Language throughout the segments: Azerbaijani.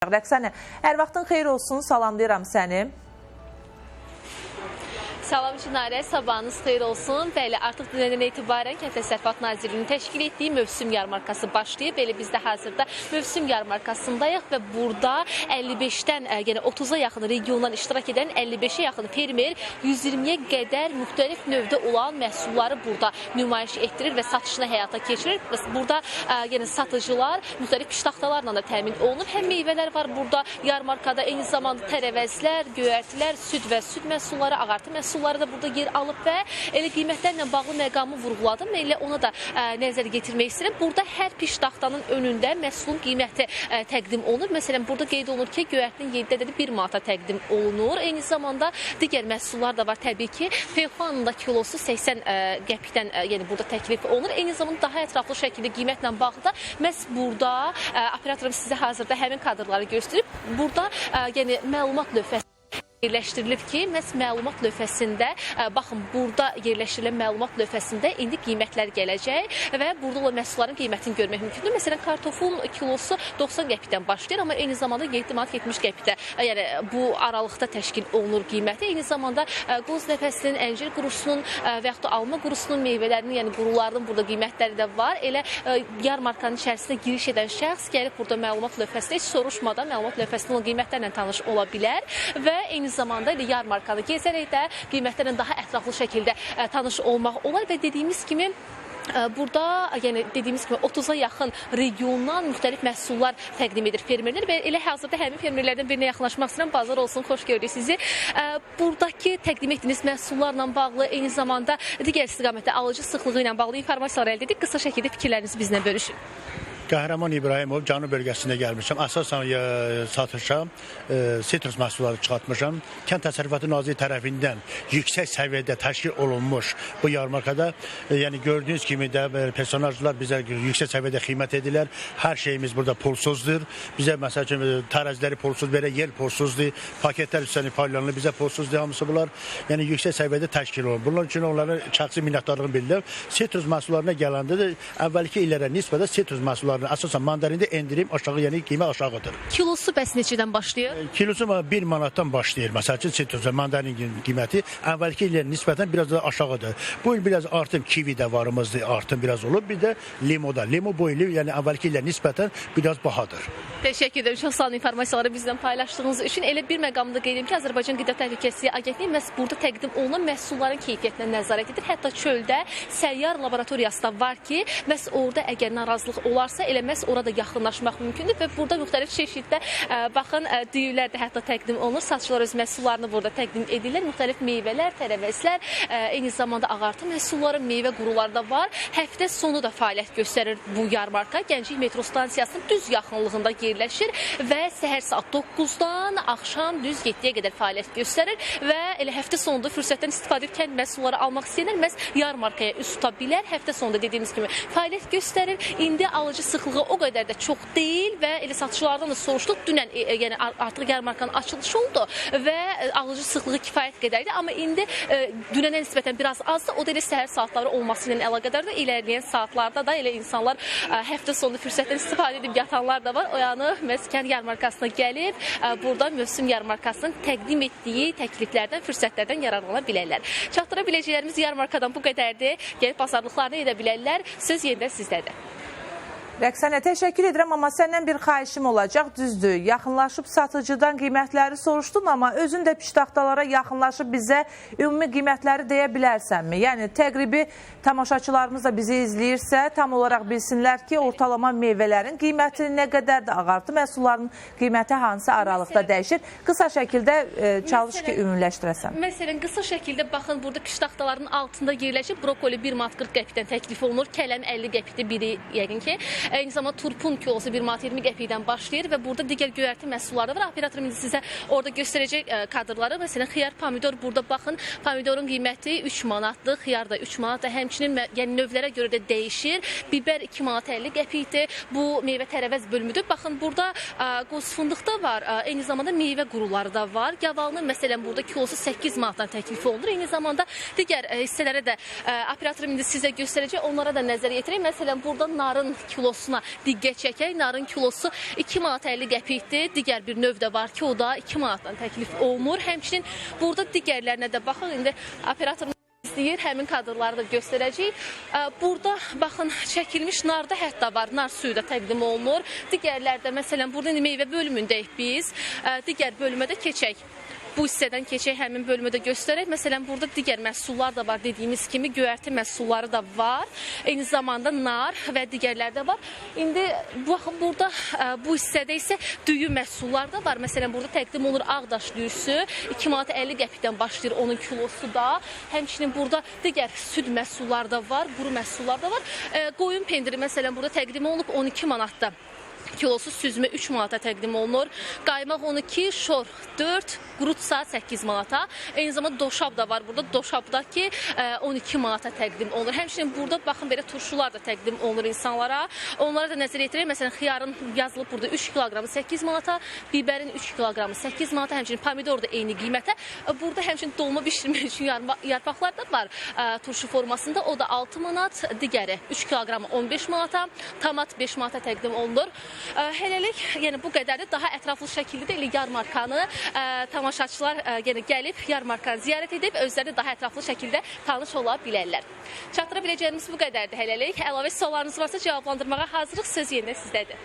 Rəqsənə, hər vaxtın xeyir olsun, salamlayıram səni. Salam Çinarə, sabahınız xeyir olsun. Bəli, artıq dünədən etibarən Kənd Təsərrüfat Nazirliyinin təşkil etdiyi mövsüm yarmarkası başlayıb. Belə biz də hazırda mövsüm yarmarkasındayıq və burada 55-dən, yəni 30-a yaxın regiondan iştirak edən 55-ə yaxın fermer 120-yə qədər müxtəlif növdə olan məhsulları burada nümayiş etdirir və satışını həyata keçirir. Burada yəni satıcılar müxtəlif piştaxtalarla da təmin olunur. Həm meyvələr var burada yarmarkada, eyni zamanda tərəvəzlər, göyərtilər, süd və süd məhsulları, ağartı məhsulları da burada yer alıb və elə qiymətlərlə bağlı məqamı vurğuladım. Elə ona da nəzər yetirmək istəyirəm. Burada hər piştaxtanın önündə məhsulun qiyməti təqdim olunur. Məsələn, burada qeyd olunur ki, göyərtinin 7 ədədi 1 manata təqdim olunur. Eyni zamanda digər məhsullar da var təbii ki. Feyxanın da kilosu 80 qəpikdən yəni burada təklif olunur. Eyni zamanda daha ətraflı şəkildə qiymətlə bağlı da məhz burada operatorum sizə hazırda həmin kadrları göstərib. Burada yəni məlumat lövhəsi yerləşdirilib ki, məhz məlumat lövhəsində, baxın, burada yerləşdirilən məlumat lövhəsində indi qiymətlər gələcək və burada olan məhsulların qiymətini görmək mümkündür. Məsələn, kartofun kilosu 90 qəpikdən başlayır, amma eyni zamanda 7 manat 70 qəpikdə, yəni bu aralıqda təşkil olunur qiyməti. Eyni zamanda qoz nəfəsinin, əncir qurusunun və yaxud da alma qurusunun meyvələrinin, yəni qurularının burada qiymətləri də var. Elə yarmarkanın içərisinə giriş edən şəxs gəlib burada məlumat lövhəsində heç soruşmadan məlumat lövhəsində olan qiymətlərlə tanış ola bilər və eyni zamanda elə yarmarkanı gezərək də qiymətlərlə daha ətraflı şəkildə tanış olmaq olar və dediyimiz kimi burada, yəni dediyimiz kimi 30-a yaxın regiondan müxtəlif məhsullar təqdim edir fermerlər və elə hazırda həmin fermerlərdən birinə yaxınlaşmaq istəyirəm. Bazar olsun, xoş gördük sizi. Buradakı təqdim etdiyiniz məhsullarla bağlı, eyni zamanda digər istiqamətdə alıcı sıxlığı ilə bağlı informasiyalar əldə etdik. Qısa şəkildə fikirlərinizi bizlə bölüşün. Qəhrəman İbrahimov, Cənub bölgəsində gəlmişəm. Əsasən satışa sitrus məhsulları çıxartmışam. Kənd Təsərrüfatı Naziri tərəfindən yüksək səviyyədə təşkil olunmuş bu yarmarkada, yəni gördüyünüz kimi də personajlar bizə yüksək səviyyədə xiymət edirlər. Hər şeyimiz burada pulsuzdur. Bizə məsəl üçün tərəziləri pulsuz verə, yer pulsuzdur. Paketlər üstəlik paylanılır, bizə pulsuzdur hamısı bunlar. Yəni yüksək səviyyədə təşkil olunur. Bunlar üçün onların şəxsi minnətdarlığını bildirirəm. Sitrus məhsullarına gələndə də əvvəlki illərə nisbətən sitrus məhsulları əsasən mandarində endirim aşağı, yəni qiymət aşağıdır. Kilosu bəs neçədən başlayır? Kilosu 1 manatdan başlayır. Məsəl üçün sitrus və mandarin qiyməti əvvəlki illərə nisbətən biraz da aşağıdır. Bu il biraz artım, kivi də varımızdır, artım biraz olub. Bir də limoda. Limo bu il yəni əvvəlki illərə nisbətən biraz bahadır. Təşəkkür edirəm. Çox sağ olun informasiyaları bizlə paylaşdığınız üçün. Elə bir məqamda qeyd edim ki, Azərbaycan Qida Təhlükəsizliyi Agentliyi məhz burada təqdim olunan məhsulların keyfiyyətinə nəzarət edir. Hətta çöldə səyyar laboratoriyası da var ki, məhz orada əgər narazılıq olarsa, elə məhz orada yaxınlaşmaq mümkündür və burada müxtəlif çeşiddə baxın düyülər də hətta təqdim olunur. Satışlar öz məhsullarını burada təqdim edirlər. Müxtəlif meyvələr, tərəvəzlər, eyni zamanda ağartı məhsulları, meyvə quruları da var. Həftə sonu da fəaliyyət göstərir bu yarmarka. Gənclik metro stansiyasının düz yaxınlığında yerləşir və səhər saat 9-dan axşam düz 7-yə qədər fəaliyyət göstərir və elə həftə sonunda fürsətdən istifadə edib kənd məhsulları almaq istəyənlər məhz yarmarkaya üz tuta bilər. Həftə sonunda dediyimiz kimi fəaliyyət göstərir. İndi alıcı sıxlığı o qədər də çox deyil və elə satışçılardan da soruşduq. Dünən yəni artıq yarmarkanın açılışı oldu və alıcı sıxlığı kifayət qədərdir. Amma indi dünənə nisbətən biraz azdır. O da elə səhər saatları olması ilə əlaqədardır. İlərləyən saatlarda da elə insanlar həftə sonu fürsətdən istifadə edib yatanlar da var. Oyanıb Məskən yarmarkasına gəlib burada mövsüm yarmarkasının təqdim etdiyi təkliflərdən, fürsətlərdən yararlana bilərlər. Çatdıra biləcəklərimiz yarmarkadan bu qədərdir. Gəlib bazarlıqlarını edə bilərlər. Söz yenidən sizdədir. Rəqsənə, təşəkkür edirəm, amma səndən bir xahişim olacaq, düzdür. Yaxınlaşıb satıcıdan qiymətləri soruşdun, amma özün də piştaxtalara yaxınlaşıb bizə ümumi qiymətləri deyə bilərsənmi? Yəni, təqribi tamaşaçılarımız da bizi izləyirsə, tam olaraq bilsinlər ki, ortalama meyvələrin qiyməti nə qədərdir, ağartı məhsullarının qiyməti hansı aralıqda dəyişir? Qısa şəkildə çalış ki, ümumiləşdirəsən. Məsələn, qısa şəkildə baxın, burada piştaxtaların altında yerləşib brokoli 1 manat 40 qəpikdən təklif olunur, kələm 50 qəpikdə biri yəqin ki. Eyni zamanda turpun kilosu 1 manat 20 qəpikdən başlayır və burada digər göyərti məhsulları var. Operatorum indi sizə orada göstərəcək kadrları. Məsələn, xiyar, pomidor burada baxın. Pomidorun qiyməti 3 manatdır, xiyar da 3 manatdır. Həmçinin yəni növlərə görə də dəyişir. Biber 2 manat 50 qəpikdir. Bu meyvə tərəvəz bölümüdür. Baxın, burada qoz fındıq da var. Eyni zamanda meyvə quruları da var. Gavalının məsələn burada kilosu 8 manatdan təklif olunur. Eyni zamanda digər hissələrə də operatorum indi sizə göstərəcək. Onlara da nəzər yetirək. Məsələn, burada narın kilosu kilosuna diqqət çəkək. Narın kilosu 2 manat 50 qəpikdir. Digər bir növ də var ki, o da 2 manatdan təklif olunur. Həmçinin burada digərlərinə də baxın. İndi operatorumuz istəyir, həmin kadrları da göstərəcəyik. Burada baxın, çəkilmiş narda hətta var, nar suyu da təqdim olunur. Digərlərdə, məsələn, burada meyvə bölümündəyik biz. Digər bölümə də keçək. Bu hissədən keçək, həmin bölümü də göstərək. Məsələn, burada digər məhsullar da var. Dediyimiz kimi göyərti məhsulları da var. Eyni zamanda nar və digərlər də var. İndi baxın, burada bu hissədə isə düyü məhsullar da var. Məsələn, burada təqdim olur ağdaş düyüsü. 2 manat 50 qəpikdən başlayır onun kilosu da. Həmçinin burada digər süd məhsulları da var, quru məhsullar da var. Qoyun pendiri məsələn burada təqdim olunub 12 manatda. Kilosu süzmə 3 manata təqdim olunur. Qaymaq 12, şor 4, qurutsa 8 manata. Eyni zamanda doşab da var burada. Doşabdakı 12 manata təqdim olunur. Həmçinin burada baxın belə turşular da təqdim olunur insanlara. Onlara da nəzər yetirək. Məsələn, xiyarın yazılıb burada 3 kiloqramı 8 manata, bibərin 3 kiloqramı 8 manata, həmçinin pomidor da eyni qiymətə. Burada həmçinin dolma bişirmək üçün yarpaqlar da var turşu formasında. O da 6 manat, digəri 3 kiloqramı 15 manata, tomat 5 manata təqdim olunur. Hələlik, yəni bu qədərdir. Daha ətraflı şəkildə də elə yarmarkanı tamaşaçılar yəni gəlib yarmarkanı ziyarət edib özləri daha ətraflı şəkildə tanış ola bilərlər. Çatdıra biləcəyimiz bu qədərdir hələlik. Əlavə suallarınız varsa cavablandırmağa hazırıq. Söz yerinə sizdədir.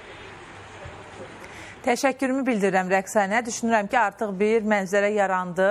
Təşəkkürümü bildirirəm Rəqsanə. Düşünürəm ki, artıq bir mənzərə yarandı.